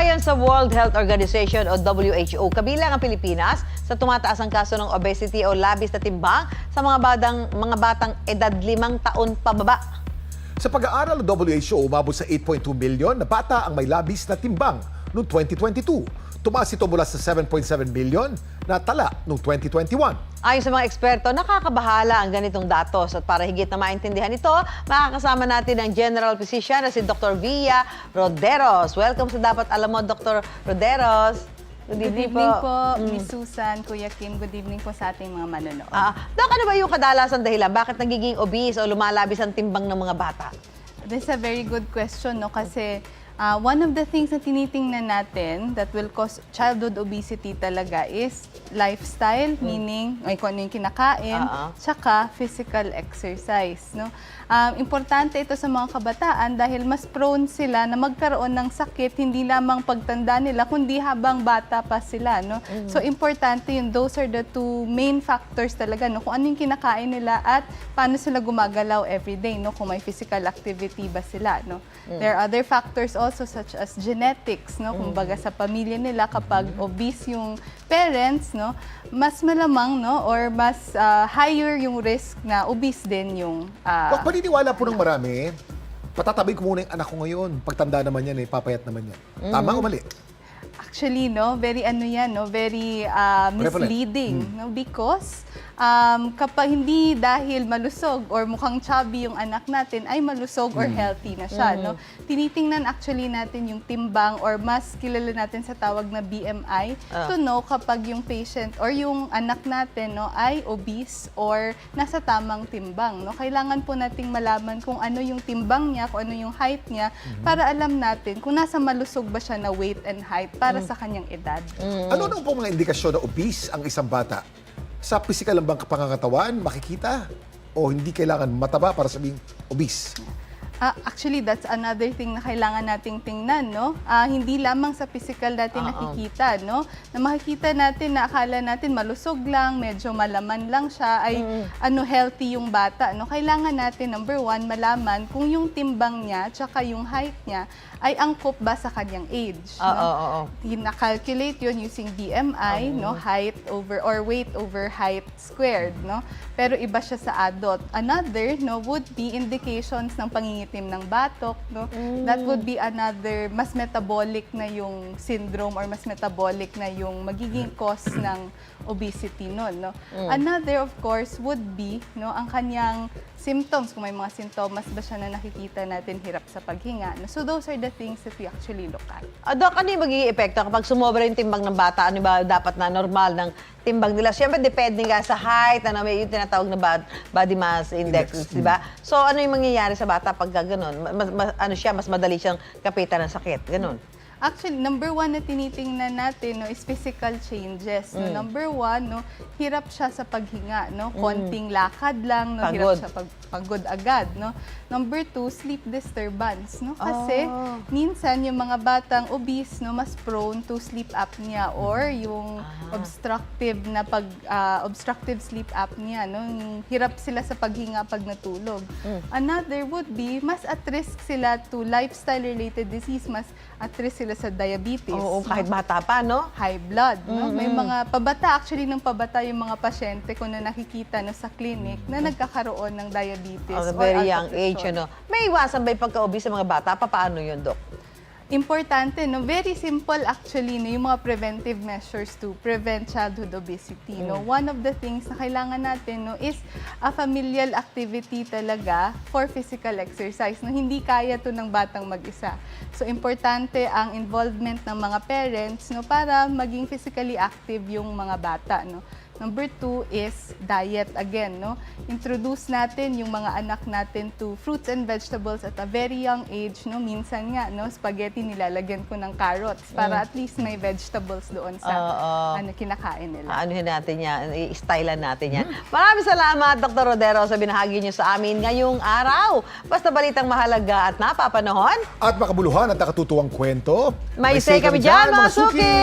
Ayon sa World Health Organization o WHO, kabilang ang Pilipinas sa tumataas ang kaso ng obesity o labis na timbang sa mga batang edad 5 taon pababa. Sa pag-aaral ng WHO, umabot sa 8.2 milyon na bata ang may labis na timbang noong 2022. Tumaas ito mula sa 7.7 milyon na tala noong 2021. Ayon sa mga eksperto, nakakabahala ang ganitong datos. At para higit na maintindihan ito, makakasama natin ang General Physician na si Dr. Via Roderos. Welcome sa Dapat Alam Mo, Dr. Roderos. Good evening po, Miss Susan, Kuya Kim. Good evening po sa ating mga manonood. Dok, ano ba yung kadalasan dahilan? Bakit nagiging obese o lumalabis ang timbang ng mga bata? This is a very good question, no? Kasi one of the things na tinitingnan natin that will cause childhood obesity talaga is lifestyle, meaning kung ano yung kinakain, tsaka physical exercise. No? Importante ito sa mga kabataan dahil mas prone sila na magkaroon ng sakit, hindi lamang pagtanda nila, kundi habang bata pa sila. No? So, importante yun. Those are the two main factors talaga. No? Kung ano yung kinakain nila at paano sila gumagalaw everyday. No? Kung may physical activity ba sila. No? There are other factors also such as genetics, no? Kumbaga sa pamilya nila kapag obese yung parents, no, mas malamang, no, or mas higher yung risk na obese din yung Wag paniniwala po ng marami, patatabi ko muna yung anak ko ngayon. Pagtanda naman yan, papayat naman yan. Tama o mali? Actually, no, very ano yan, no, very misleading, no, because kapag hindi dahil malusog or mukhang chubby yung anak natin ay malusog or healthy na siya, no. Tinitingnan actually natin yung timbang or mas kilala natin sa tawag na BMI to know kapag yung patient or yung anak natin, no, ay obese or nasa tamang timbang, no. Kailangan po nating malaman kung ano yung timbang niya, kung ano yung height niya para alam natin kung nasa malusog ba siya na weight and height para sa kanyang edad. Ano nang po mga indikasyon na obese ang isang bata? Sa physical lang bang pangangatawan, makikita? O hindi kailangan mataba para sabing obese? Actually, that's another thing na kailangan nating tingnan, no? Hindi lamang sa physical natin nakikita, no? Na makikita natin na akala natin malusog lang, medyo malaman lang siya, ay healthy yung bata, no? Kailangan natin, number one, malaman kung yung timbang niya, tsaka yung height niya, ay angkop ba sa kanyang age. No? Na-calculate yun using BMI, no? Height over, or weight over height squared, no? Pero iba siya sa adult. Another, no, would be indications ng pangingitim ng batok, no? That would be another, mas metabolic na yung syndrome or mas metabolic na yung magiging cause ng obesity nun, no? Another, of course, would be, no, ang kanyang symptoms, kung may mga sintomas ba siya na nakikita natin, hirap sa paghinga. No? So those are the things that we actually look at. Dok, ano yung magiging epekto kapag sumobra yung timbang ng bata? Ano ba dapat na normal ng timbang nila? Siyempre, depende nga sa height, ano, may yung tinatawag na body mass index, di ba? So, ano yung mangyayari sa bata pag gano'n? Mas madali siyang kapitan ng sakit, gano'n. Actually, number one na tinitingnan natin, no, is physical changes. No? Number one, no, hirap siya sa paghinga, no? Konting lakad lang, no? Hirap siya pagod agad, no? Number two, sleep disturbance, no? Kasi minsan yung mga batang obese, no, mas prone to sleep apnea or yung obstructive sleep apnea, no? Yung hirap sila sa paghinga pag natulog. Another would be mas at risk sila to lifestyle-related disease, mas at risk sila sa diabetes. Oo, kahit bata pa, no? High blood, no? May mga pabata, actually ng pabata yung mga pasyente ko na nakikita no, sa clinic na nagkakaroon ng diabetes. At a very young age, ano? May iwasan ba yung pagka-obese sa mga bata? Paano yun, Dok? Importante, no? Very simple actually, no? Yung mga preventive measures to prevent childhood obesity. No? One of the things na kailangan natin, no, is a familial activity talaga for physical exercise. No? Hindi kaya to ng batang mag-isa. So, importante ang involvement ng mga parents, no, para maging physically active yung mga bata. No? Number two is diet again, no? Introduce natin yung mga anak natin to fruits and vegetables at a very young age, no? Minsan nga, no, spaghetti nilalagyan ko ng carrots para at least may vegetables doon sa kinakain nila. Anuhin natin yan, i-stylean natin yan. Maraming salamat, Dr. Rodero, sa binahagi niyo sa amin ngayong araw. Basta balitang mahalaga at napapanahon. At makabuluhan at nakatutuwang kwento. May say kami dyan, mga suki!